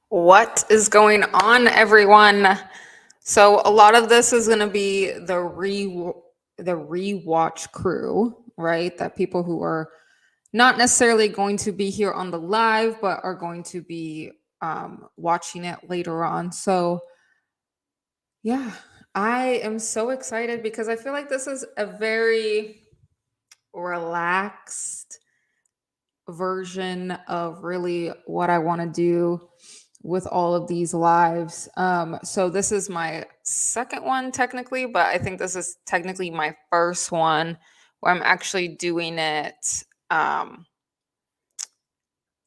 What is going on, everyone? So a lot of this is going to be the rewatch crew, right? That people who are not necessarily going to be here on the live, but are going to be watching it later on. So yeah, I am so excited because I feel like this is a very relaxed version of really what I want to do with all of these lives. So this is my second one technically, but I think this is technically my first one where I'm actually doing it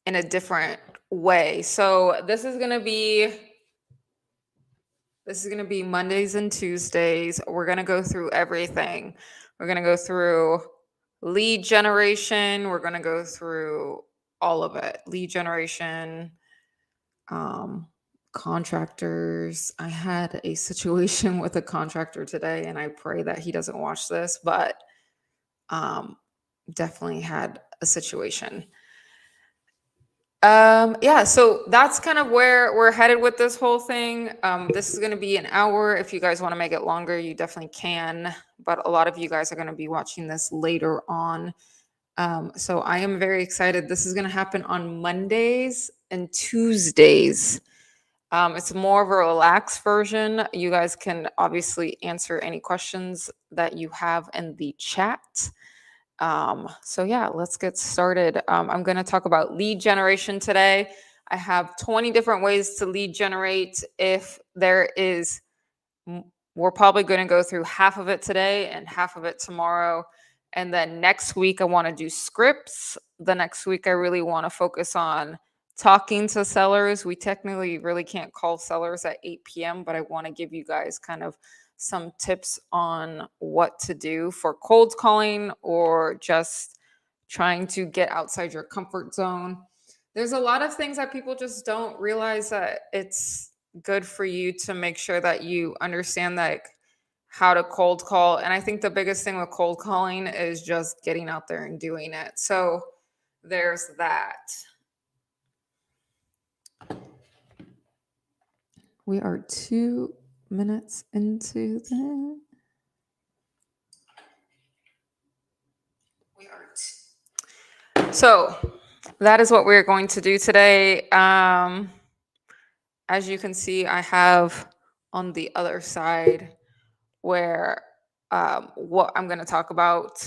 in a different way. So this is gonna be Mondays and Tuesdays. We're gonna go through everything. We're gonna go through lead generation. We're gonna go through all of it. Lead generation, um, contractors. I had a situation with a contractor today, and I pray that he doesn't watch this, but definitely had a situation. Yeah, so that's kind of where we're headed with this whole thing. This is going to be an hour. If you guys want to make it longer, you definitely can. But a lot of you guys are going to be watching this later on. So I am very excited. This is going to happen on Mondays and Tuesdays. It's more of a relaxed version. You guys can obviously answer any questions that you have in the chat. So yeah, let's get started. I'm going to talk about lead generation today. I have 20 different ways to lead generate. If there is, we're probably going to go through half of it today and half of it tomorrow. And then next week, I want to do scripts. The next week, I really want to focus on talking to sellers. We technically really can't call sellers at 8 p.m., but I want to give you guys kind of some tips on what to do for cold calling or just trying to get outside your comfort zone. There's a lot of things that people just don't realize that it's good for you to make sure that you understand like how to cold call. And I think the biggest thing with cold calling is just getting out there and doing it. So there's that. We are 2 minutes into the. So that is what we're going to do today. As you can see, I have on the other side where what I'm going to talk about.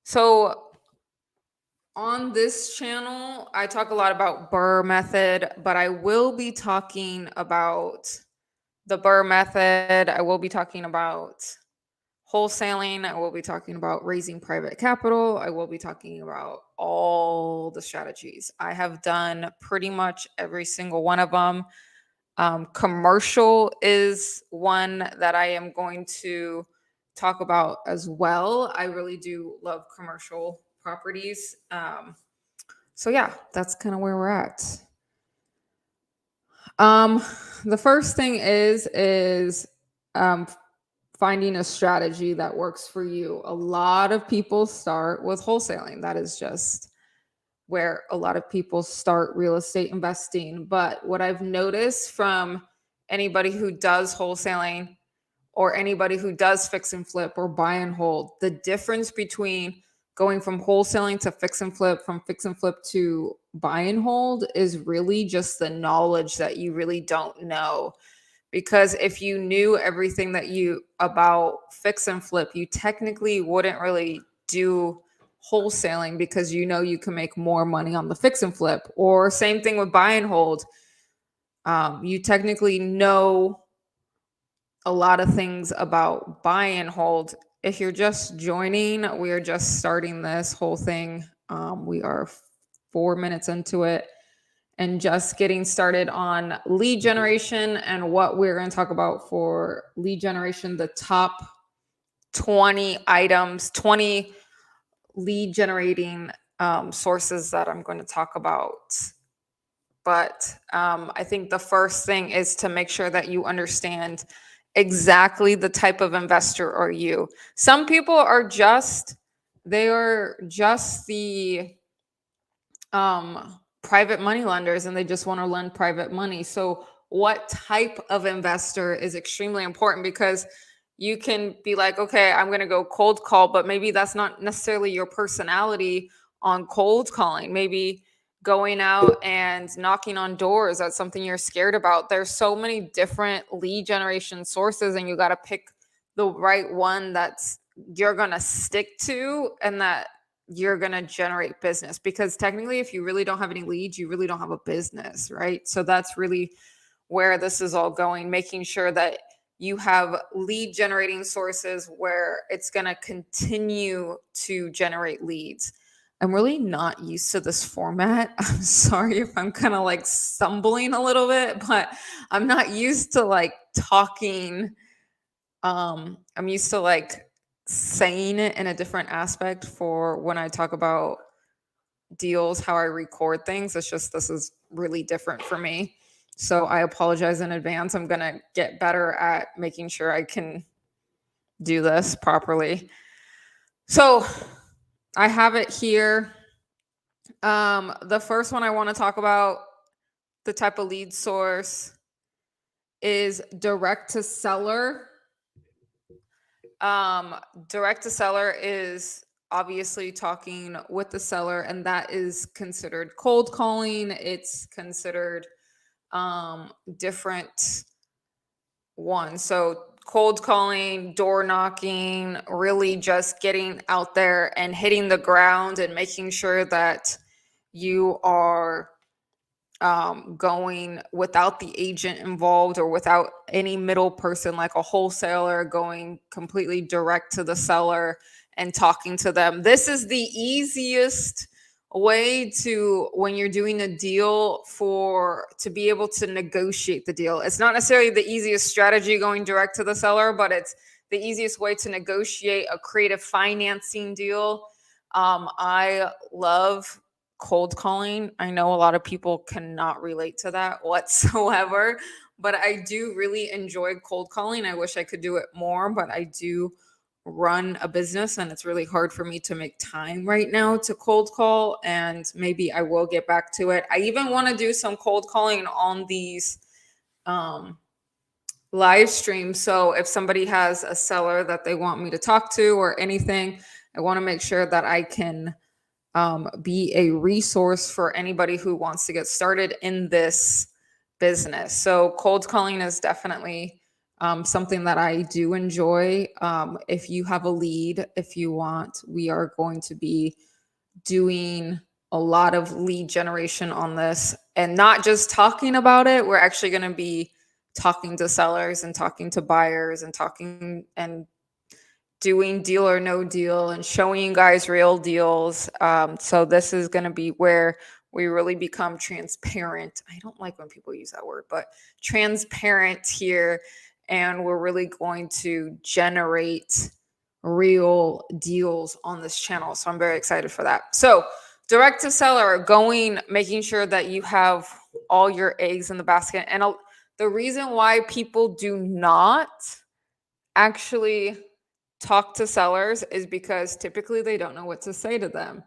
So on this channel, I talk a lot about BRRRR method, but I will be talking about the BRRRR method. I will be talking about wholesaling. I will be talking about raising private capital. I will be talking about all the strategies. I have done pretty much every single one of them. Commercial is one that I am going to talk about as well. I really do love commercial properties. So yeah, that's kind of where we're at. The first thing is finding a strategy that works for you. A lot of people start with wholesaling. That is just where a lot of people start real estate investing. But what I've noticed from anybody who does wholesaling or anybody who does fix and flip or buy and hold, the difference between going from wholesaling to fix and flip, from fix and flip to buy and hold is really just the knowledge that you really don't know. Because if you knew everything that you about fix and flip, you technically wouldn't really do wholesaling because you know you can make more money on the fix and flip. Or same thing with buy and hold. You technically know a lot of things about buy and hold. If you're just joining, we are just starting this whole thing. We are 4 minutes into it and just getting started on lead generation. And what we're going to talk about for lead generation, the top 20 items, 20 lead generating sources that I'm going to talk about. But I think the first thing is to make sure that you understand exactly the type of investor are you. Some people are just, they are just the private money lenders and they just want to lend private money. So what type of investor is extremely important, because you can be like, okay, I'm going to go cold call, but maybe that's not necessarily your personality on cold calling. Maybe going out and knocking on doors, that's something you're scared about. There's so many different lead generation sources, and you got to pick the right one that's you're going to stick to and that you're going to generate business. Because technically, if you really don't have any leads, you really don't have a business, right? So that's really where this is all going, making sure that you have lead generating sources where it's going to continue to generate leads. I'm really not used to this format. I'm sorry if I'm kind of like stumbling a little bit, but I'm not used to like talking. I'm used to like saying it in a different aspect for when I talk about deals, how I record things. It's just, this is really different for me. So I apologize in advance. I'm going to get better at making sure I can do this properly. So I have it here. The first one I want to talk about, the type of lead source, is direct to seller. Direct to seller is obviously talking with the seller, and that is considered cold calling. It's considered different ones. So cold calling, door knocking, really just getting out there and hitting the ground and making sure that you are going without the agent involved or without any middle person like a wholesaler, going completely direct to the seller and talking to them. This is the easiest way to, when you're doing a deal, to be able to negotiate the deal. It's not necessarily the easiest strategy going direct to the seller, but it's the easiest way to negotiate a creative financing deal. I love cold calling. I know a lot of people cannot relate to that whatsoever, but I do really enjoy cold calling. I wish I could do it more, but I do run a business and it's really hard for me to make time right now to cold call, and maybe I will get back to it. I even want to do some cold calling on these live streams. So if somebody has a seller that they want me to talk to or anything, I want to make sure that I can be a resource for anybody who wants to get started in this business. So cold calling is definitely something that I do enjoy. If you have a lead, if you want, we are going to be doing a lot of lead generation on this, and not just talking about it. We're actually going to be talking to sellers and talking to buyers and talking and doing deal or no deal and showing you guys real deals. So this is going to be where we really become transparent. I don't like when people use that word, but transparent here. And we're really going to generate real deals on this channel. So I'm very excited for that. So direct to seller, making sure that you have all your eggs in the basket. And the reason why people do not actually talk to sellers is because typically they don't know what to say to them,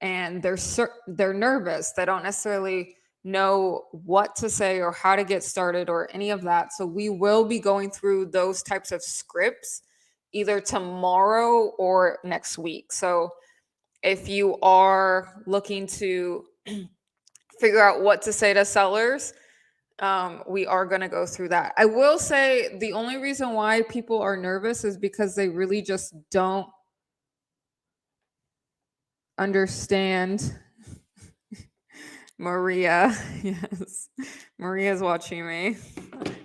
and they're nervous. They don't necessarily know what to say or how to get started or any of that. So we will be going through those types of scripts either tomorrow or next week. So if you are looking to figure out what to say to sellers, we are going to go through that. I will say the only reason why people are nervous is because they really just don't understand. Maria, yes, Maria's watching me.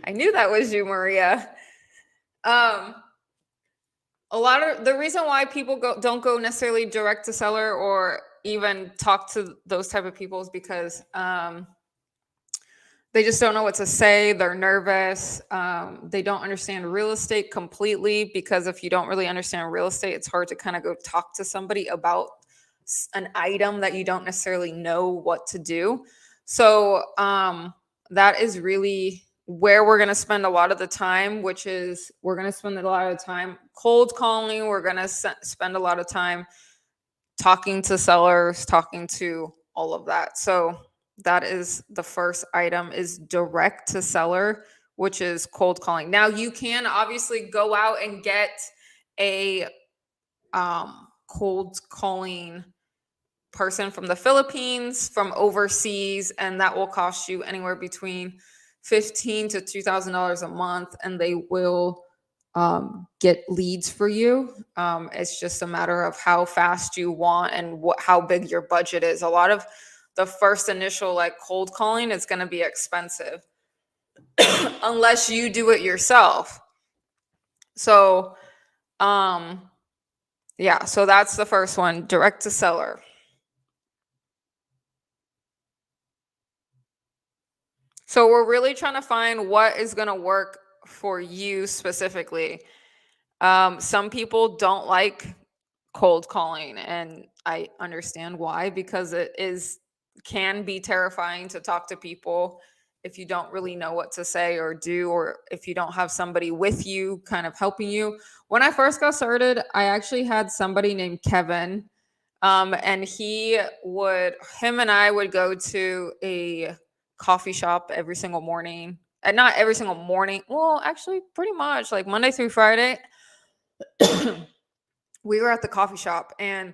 I knew that was you, Maria. A lot of the reason why people don't go necessarily direct to seller or even talk to those type of people is because they just don't know what to say. They're nervous. They don't understand real estate completely, because if you don't really understand real estate, it's hard to kind of go talk to somebody about an item that you don't necessarily know what to do. So that is really where we're going to spend a lot of the time, which is we're going to spend a lot of time cold calling. We're going to spend a lot of time talking to sellers, talking to all of that. So That is the first item, is direct to seller, which is cold calling. Now you can obviously go out and get a cold calling person from the Philippines, from overseas, and that will cost you anywhere between $15 to $2,000 a month, and they will get leads for you. It's just a matter of how fast you want and how big your budget is. A lot of the first initial like cold calling is going to be expensive unless you do it yourself. So, yeah, so that's the first one, direct to seller. So we're really trying to find what is going to work for you specifically. Some people don't like cold calling, and I understand why, because it is can be terrifying to talk to people if you don't really know what to say or do, or if you don't have somebody with you kind of helping you. When I first got started, I actually had somebody named Kevin, and him and I would go to a coffee shop every single morning. And not every single morning. Well, actually, pretty much like Monday through Friday. We were at the coffee shop, and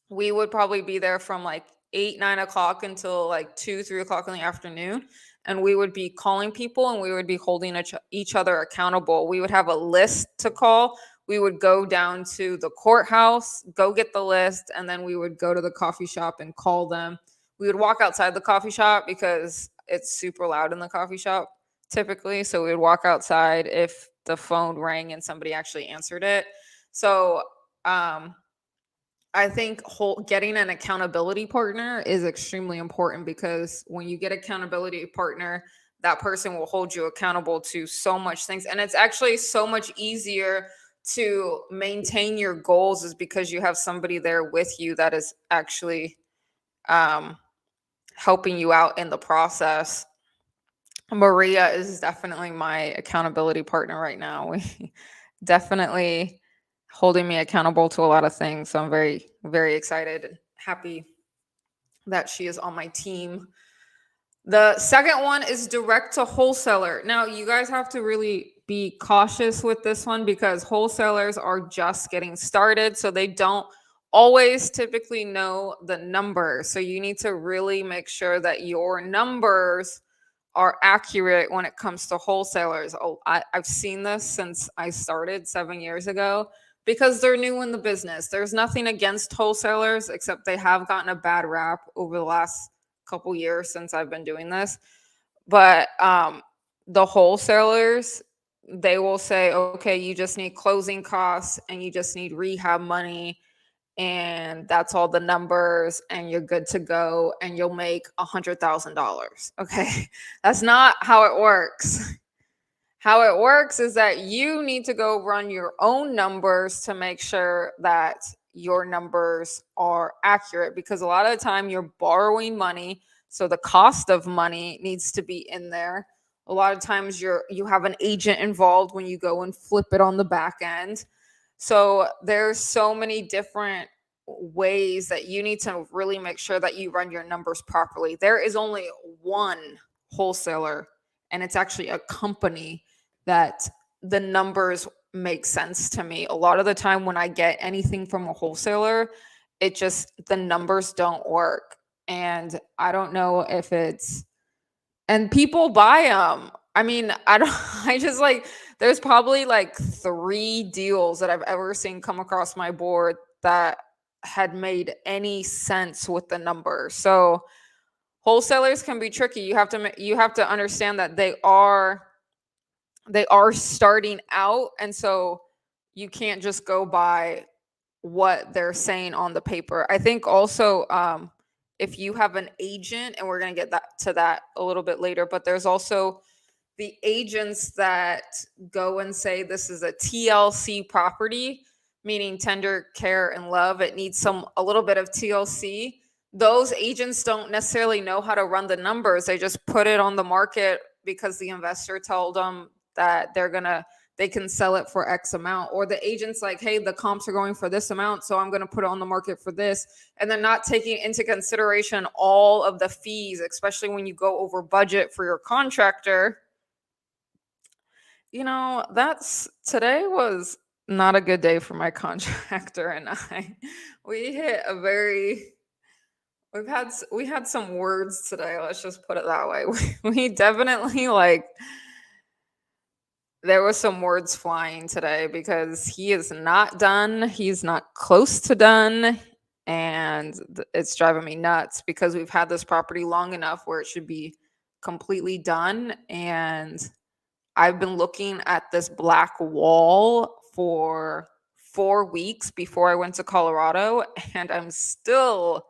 we would probably be there from like 8, 9 o'clock until like 2, 3 o'clock in the afternoon. And we would be calling people, and we would be holding each other accountable. We would have a list to call. We would go down to the courthouse, go get the list, and then we would go to the coffee shop and call them. We would walk outside the coffee shop because it's super loud in the coffee shop typically. So we would walk outside if the phone rang and somebody actually answered it. So, I think getting an accountability partner is extremely important, because when you get accountability partner, that person will hold you accountable to so much things, and it's actually so much easier to maintain your goals, is because you have somebody there with you that is actually um, helping you out in the process. Maria is definitely my accountability partner right now. We definitely holding me accountable to a lot of things. So I'm very, very excited and happy that she is on my team. The second one is direct to wholesaler. Now, you guys have to really be cautious with this one, because wholesalers are just getting started. So they don't always typically know the numbers. So you need to really make sure that your numbers are accurate when it comes to wholesalers. Oh, I've seen this since I started 7 years ago, because they're new in the business. There's nothing against wholesalers, except they have gotten a bad rap over the last couple years since I've been doing this. But the wholesalers, they will say, okay, you just need closing costs and you just need rehab money, and that's all the numbers, and you're good to go, and you'll make $100,000. Okay. That's not how it works. How it works is that you need to go run your own numbers to make sure that your numbers are accurate, because a lot of the time you're borrowing money, so the cost of money needs to be in there. A lot of times you have an agent involved when you go and flip it on the back end. So there's so many different ways that you need to really make sure that you run your numbers properly. There is only one wholesaler, and it's actually a company that the numbers make sense to me. A lot of the time when I get anything from a wholesaler, the numbers don't work. And I don't know if it's, and people buy them. I mean, I don't, I just like, there's probably like 3 deals that I've ever seen come across my board that had made any sense with the numbers. So wholesalers can be tricky. You have to understand that they are starting out, and so you can't just go by what they're saying on the paper. I think also, if you have an agent, and we're going to get to that a little bit later, but there's also the agents that go and say this is a TLC property, meaning tender care and love. It needs a little bit of TLC. Those agents don't necessarily know how to run the numbers. They just put it on the market because the investor told them that they're going to they can sell it for X amount, or the agent's like, hey, the comps are going for this amount, so I'm going to put it on the market for this, and then not taking into consideration all of the fees, especially when you go over budget for your contractor. Today was not a good day for my contractor and I. We hit a very we had some words today, let's just put it that way. We definitely there was some words flying today because he is not done. He's not close to done. And it's driving me nuts because we've had this property long enough where it should be completely done. And I've been looking at this black wall for 4 weeks before I went to Colorado, and I'm still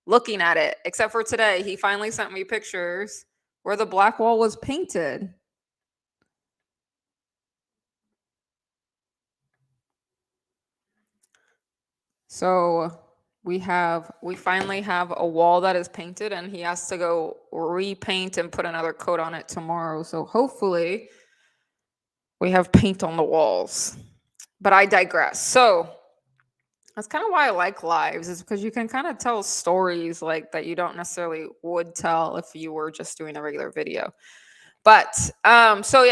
looking at it, except for today. He finally sent me pictures where the black wall was painted. So we finally have a wall that is painted, and he has to go repaint and put another coat on it tomorrow. So hopefully we have paint on the walls. But I digress. So that's kind of why I like lives, is because you can kind of tell stories like that you don't necessarily would tell if you were just doing a regular video. But so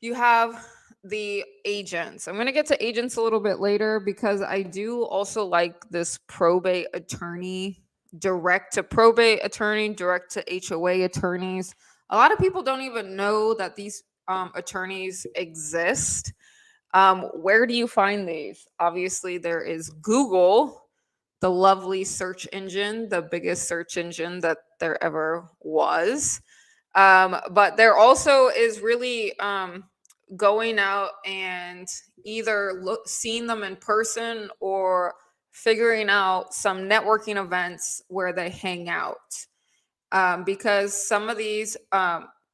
you have the agents. I'm going to get to agents a little bit later because I do also like this probate attorney, direct to probate attorney, direct to HOA attorneys. A lot of people don't even know that these attorneys exist. Where do you find these? Obviously, there is Google, the lovely search engine, the biggest search engine that there ever was. But there also is really going out and either seeing them in person or figuring out some networking events where they hang out. Because some of these,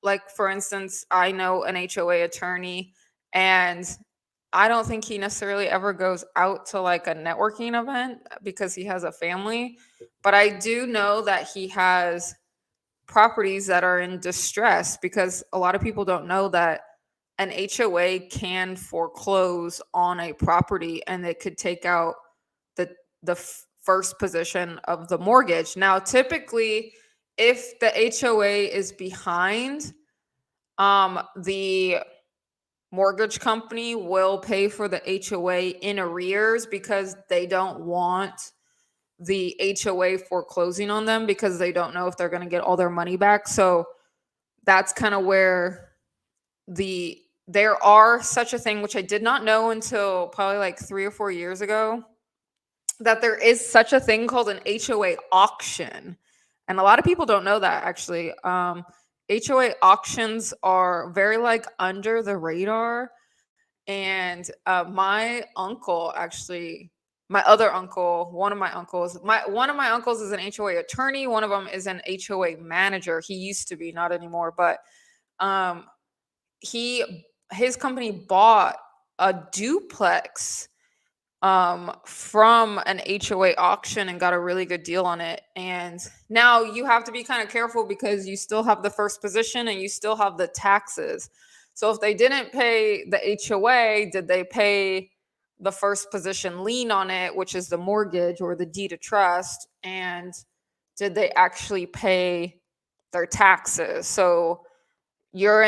like for instance, I know an HOA attorney, and I don't think he necessarily ever goes out to like a networking event because he has a family. But I do know that he has properties that are in distress, because a lot of people don't know that an HOA can foreclose on a property and it could take out the first position of the mortgage. Now, typically, if the HOA is behind, the mortgage company will pay for the HOA in arrears because they don't want the HOA foreclosing on them, because they don't know if they're going to get all their money back. So that's kind of where there are such a thing, which I did not know until probably like 3 or 4 years ago, that there is such a thing called an HOA auction. And a lot of people don't know that, actually. HOA auctions are very like under the radar. And my uncle, actually, my other uncle, one of my uncles is an HOA attorney. One of them is an HOA manager. He used to be, not anymore, but his company bought a duplex from an HOA auction and got a really good deal on it. And now you have to be kind of careful because you still have the first position and you still have the taxes. So if they didn't pay the HOA, did they pay the first position lien on it, which is the mortgage or the deed of trust? And did they actually pay their taxes? So you're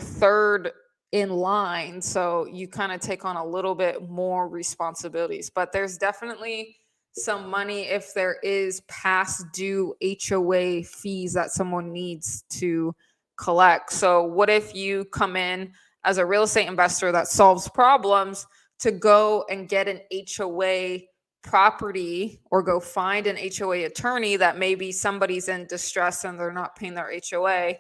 third in line, so you kind of take on a little bit more responsibilities. But there's definitely some money if there is past due HOA fees that someone needs to collect. So what if you come in as a real estate investor that solves problems to go and get an HOA property, or go find an HOA attorney that maybe somebody's in distress and they're not paying their HOA,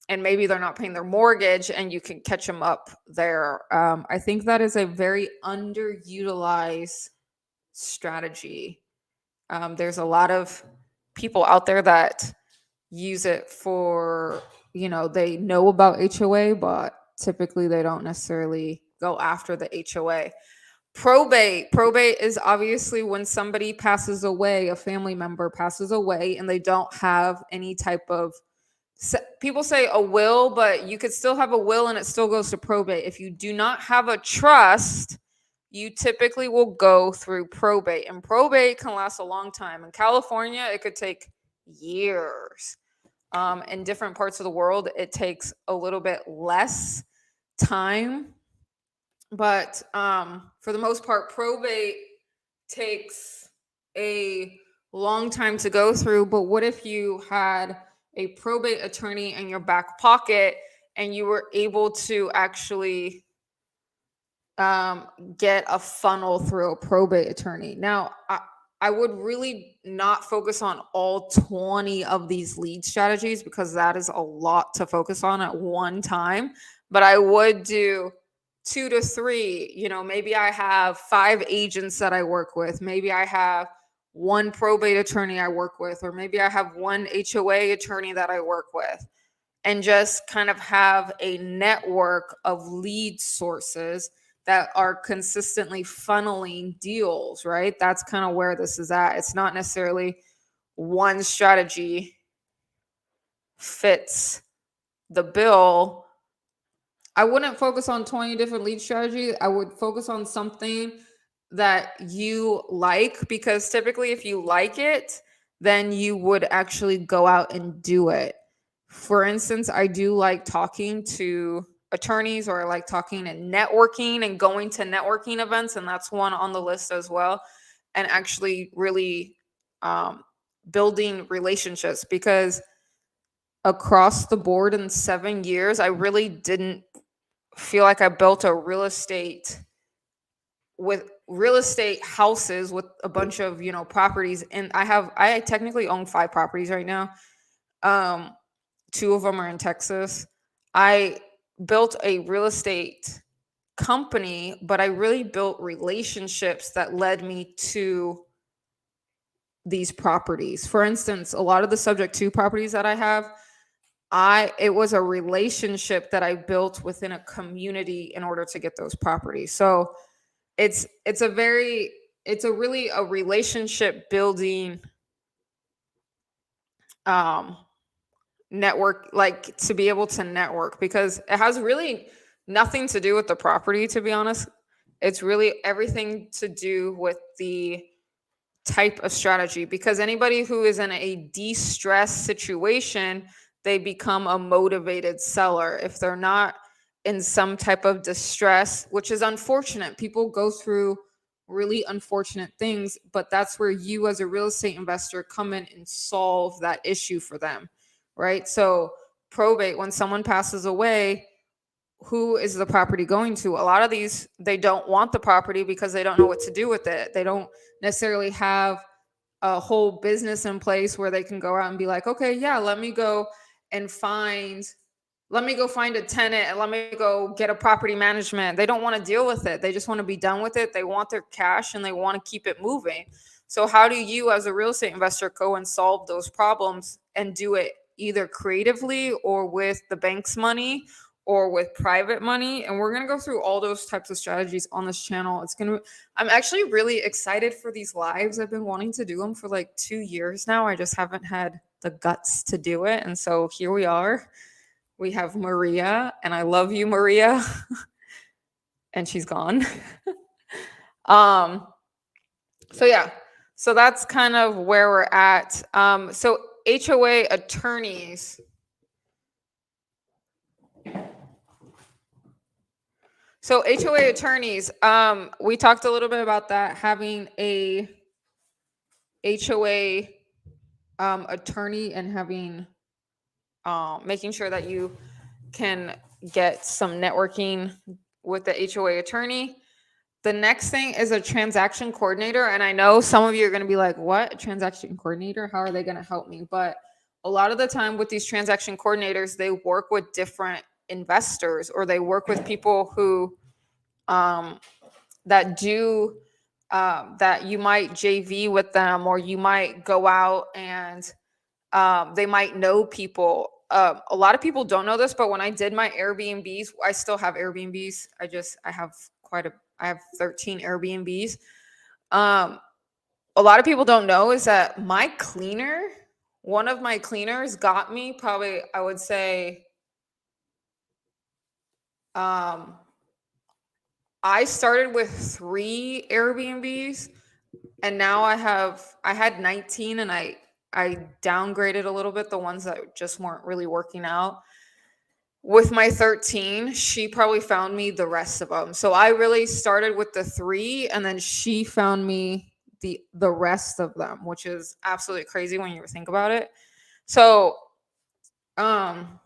and maybe they're not paying their mortgage, and you can catch them up there. I think that is a very underutilized strategy. There's a lot of people out there that use it for, they know about HOA, but typically they don't necessarily go after the HOA. Probate is obviously when somebody passes away, a family member passes away, and they don't have any type of people say a will, but you could still have a will and it still goes to probate. If you do not have a trust, you typically will go through probate, and probate can last a long time. In California, it could take years. In different parts of the world, it takes a little bit less time, but for the most part, probate takes a long time to go through. But what if you had a probate attorney in your back pocket and you were able to actually get a funnel through a probate attorney? Now, I would really not focus on all 20 of these lead strategies because that is a lot to focus on at one time. But I would do 2 to 3. Maybe I have 5 agents that I work with. Maybe I have 1 probate attorney I work with, or maybe I have 1 HOA attorney that I work with, and just kind of have a network of lead sources that are consistently funneling deals, right? That's kind of where this is at. It's not necessarily one strategy fits the bill. I wouldn't focus on 20 different lead strategies. I would focus on something that you like, because typically if you like it, then you would actually go out and do it. For instance, I do like talking to attorneys, or I like talking and networking and going to networking events, and that's one on the list as well. And actually really building relationships, because across the board in 7 years, I really didn't feel like I built a real estate houses with a bunch of properties. And I technically own 5 properties right now. 2 of them are in Texas. I built a real estate company, but I really built relationships that led me to these properties. For instance, a lot of the subject to properties that I have, it was a relationship that I built within a community in order to get those properties. So it's really a relationship building network, like to be able to network, because it has really nothing to do with the property, to be honest. It's really everything to do with the type of strategy, because anybody who is in a de-stress situation, they become a motivated seller. If they're not in some type of distress, which is unfortunate, people go through really unfortunate things, but that's where you as a real estate investor come in and solve that issue for them, right? So probate, when someone passes away, who is the property going to? A lot of these, they don't want the property because they don't know what to do with it. They don't necessarily have a whole business in place where they can go out and be like, okay, yeah, let me go find a tenant and let me go get a property management. They don't want to deal with it. They just want to be done with it. They want their cash and they want to keep it moving. So how do you as a real estate investor go and solve those problems and do it either creatively or with the bank's money or with private money? And we're going to go through all those types of strategies on this channel. I'm actually really excited for these lives. I've been wanting to do them for like 2 years now. I just haven't had the guts to do it. And so here we are. We have Maria, and I love you, Maria. And she's gone. So yeah, so that's kind of where we're at. So HOA attorneys. So HOA attorneys, we talked a little bit about that, having a HOA attorney and having making sure that you can get some networking with the HOA attorney. The next thing is a transaction coordinator. And I know some of you are going to be like, what? A transaction coordinator? How are they going to help me? But a lot of the time with these transaction coordinators, they work with different investors, or they work with people who that you might JV with them, or you might go out and they might know people. A lot of people don't know this, but when I did my Airbnbs, I still have Airbnbs. I have 13 Airbnbs. A lot of people don't know is that my cleaner one of my cleaners got me probably, I would say, um, I started with 3 Airbnbs, and now I had 19, and I downgraded a little bit the ones that just weren't really working out. With my 13, she probably found me the rest of them. So I really started with the 3, and then she found me the rest of them, which is absolutely crazy when you think about it. So, um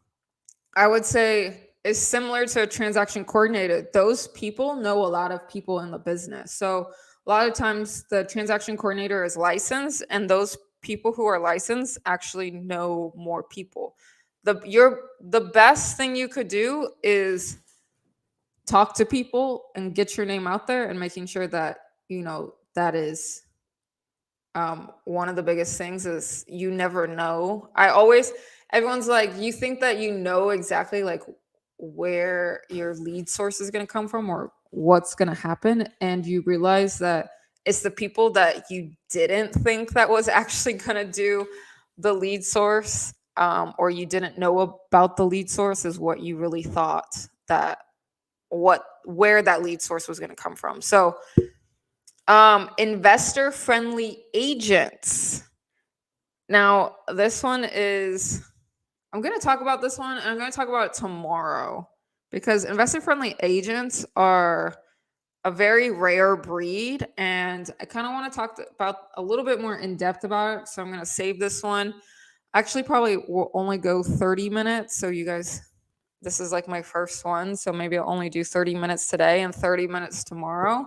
I would say is similar to a transaction coordinator. Those people know a lot of people in the business. So a lot of times the transaction coordinator is licensed, and those people who are licensed actually know more people. The best thing you could do is talk to people and get your name out there, and making sure that that is one of the biggest things. Is you never know. Everyone's like, you think that you know exactly like where your lead source is going to come from or what's going to happen, and you realize that it's the people that you didn't think that was actually going to do the lead source, or you didn't know about the lead source, is what you really thought that where that lead source was going to come from. So investor friendly agents. Now, this one is, I'm going to talk about this one, and I'm going to talk about it tomorrow, because investor friendly agents are a very rare breed, and I kind of want to talk about a little bit more in depth about it. So I'm going to save this one. Actually, probably will only go 30 minutes. So you guys, this is like my first one. So maybe I'll only do 30 minutes today and 30 minutes tomorrow.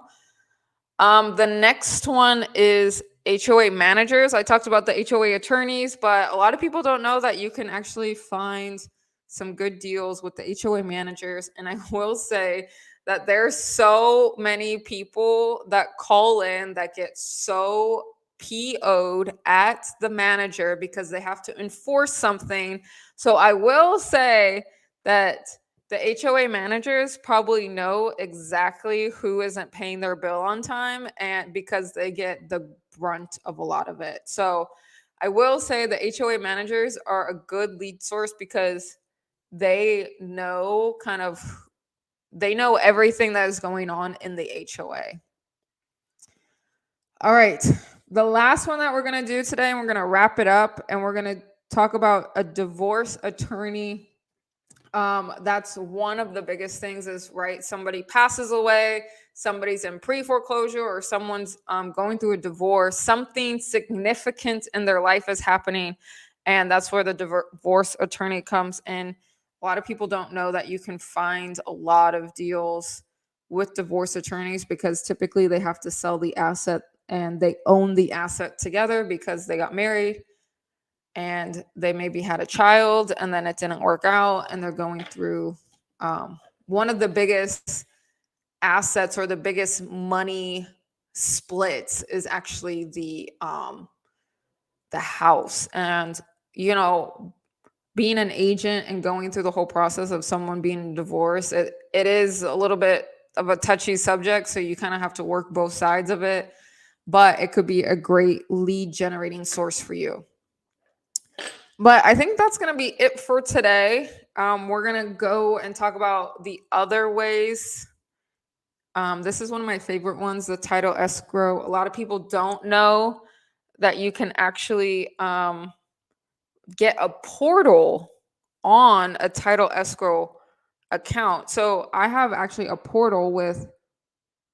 The next one is HOA managers. I talked about the HOA attorneys, but a lot of people don't know that you can actually find some good deals with the HOA managers. And I will say that there's so many people that call in that get so PO'd at the manager because they have to enforce something. So I will say that the HOA managers probably know exactly who isn't paying their bill on time, and because they get the brunt of a lot of it. So I will say the HOA managers are a good lead source because they know everything that is going on in the HOA. All right. The last one that we're going to do today, and we're going to wrap it up, and we're going to talk about a divorce attorney. That's one of the biggest things is, right, somebody passes away, somebody's in pre-foreclosure, or someone's going through a divorce, something significant in their life is happening, and that's where the divorce attorney comes in. A lot of people don't know that you can find a lot of deals with divorce attorneys because typically they have to sell the asset, and they own the asset together because they got married and they maybe had a child and then it didn't work out, and they're going through one of the biggest assets or the biggest money splits is actually the house. And being an agent and going through the whole process of someone being divorced, it is a little bit of a touchy subject, so you kind of have to work both sides of it, but it could be a great lead generating source for you. But I think that's going to be it for today. We're going to go and talk about the other ways. This is one of my favorite ones, the title escrow. A lot of people don't know that you can actually get a portal on a title escrow account. So I have actually a portal with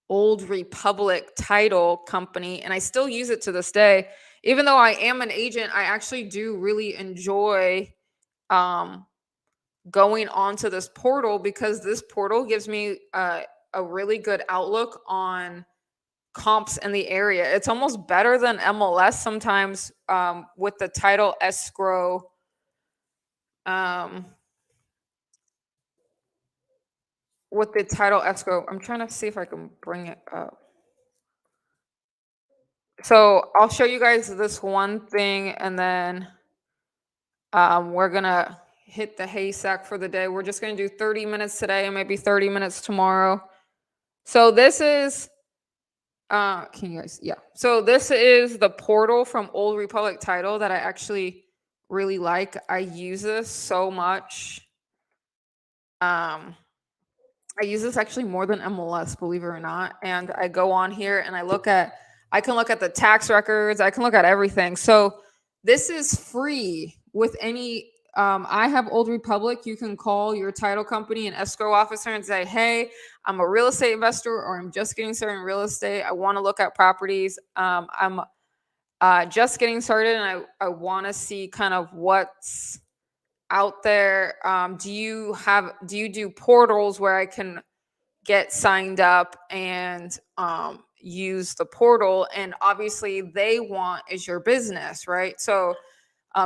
Old Republic Title Company, and I still use it to this day. Even though I am an agent, I actually do really enjoy going onto this portal, because this portal gives me a really good outlook on comps in the area. It's almost better than MLS sometimes with the title escrow. With the title escrow, I'm trying to see if I can bring it up. So I'll show you guys this one thing, and then we're gonna hit the haystack for the day. We're just gonna do 30 minutes today and maybe 30 minutes tomorrow. So this is can you guys, yeah. So this is the portal from Old Republic Title that I actually really like. I use this so much. Um, I use this actually more than MLS, believe it or not. And I go on here and I can look at the tax records, I can look at everything. So this is free with any. I have Old Republic. You can call your title company and escrow officer and say, hey, I'm a real estate investor or I'm just getting started in real estate. I want to look at properties. I'm just getting started and I want to see kind of what's out there. Do you do portals where I can get signed up and use the portal? And obviously they want is your business, right? So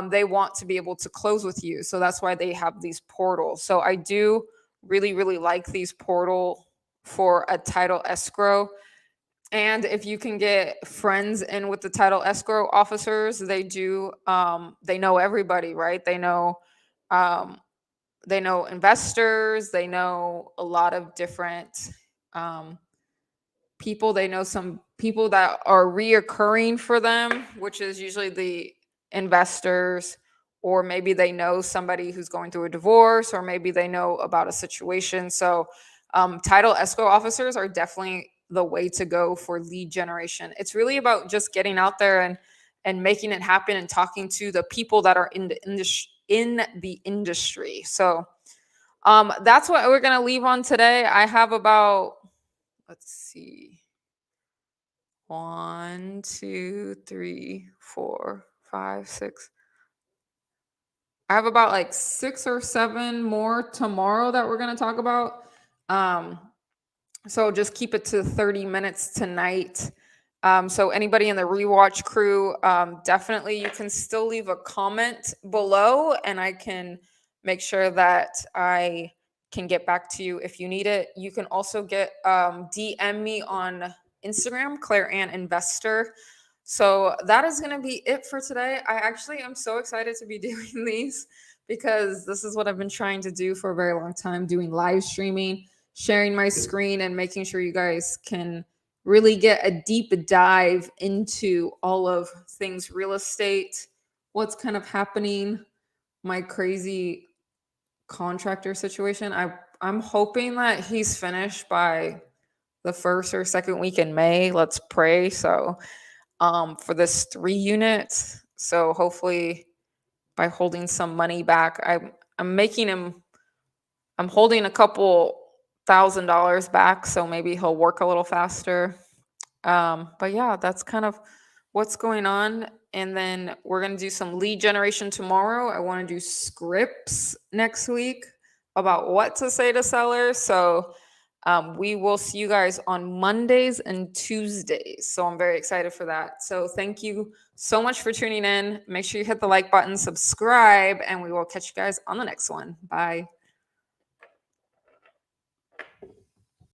they want to be able to close with you, so that's why they have these portals. So I do really like these portal for a title escrow. And if you can get friends in with the title escrow officers, they know everybody, right? Um, they know investors, they know a lot of different um, people. They know some people that are reoccurring for them, which is usually the investors, or maybe they know somebody who's going through a divorce, or maybe they know about a situation. So title escrow officers are definitely the way to go for lead generation. It's really about just getting out there and making it happen and talking to the people that are in the industry. So that's what we're gonna leave on today. I have about, let's see, 1, 2, 3, 4, 5, 6. I have about like 6 or 7 more tomorrow that we're gonna talk about. Um, so just keep it to 30 minutes tonight. So anybody in the rewatch crew, definitely you can still leave a comment below and I can make sure that I can get back to you if you need it. You can also DM me on Instagram, Claire Ann Investor. So that is going to be it for today. I actually am so excited to be doing these because this is what I've been trying to do for a very long time, doing live streaming, sharing my screen and making sure you guys can really get a deep dive into all of things real estate, what's kind of happening, my crazy contractor situation. I'm hoping that he's finished by the first or second week in May. Let's pray. So for this 3 units. So hopefully by holding some money back, I'm holding a couple $1,000 back, so maybe he'll work a little faster. But yeah, that's kind of what's going on. And then we're going to do some lead generation tomorrow. I want to do scripts next week about what to say to sellers. So we will see you guys on Mondays and Tuesdays. So I'm very excited for that. So thank you so much for tuning in. Make sure you hit the like button, subscribe, and we will catch you guys on the next one. Bye.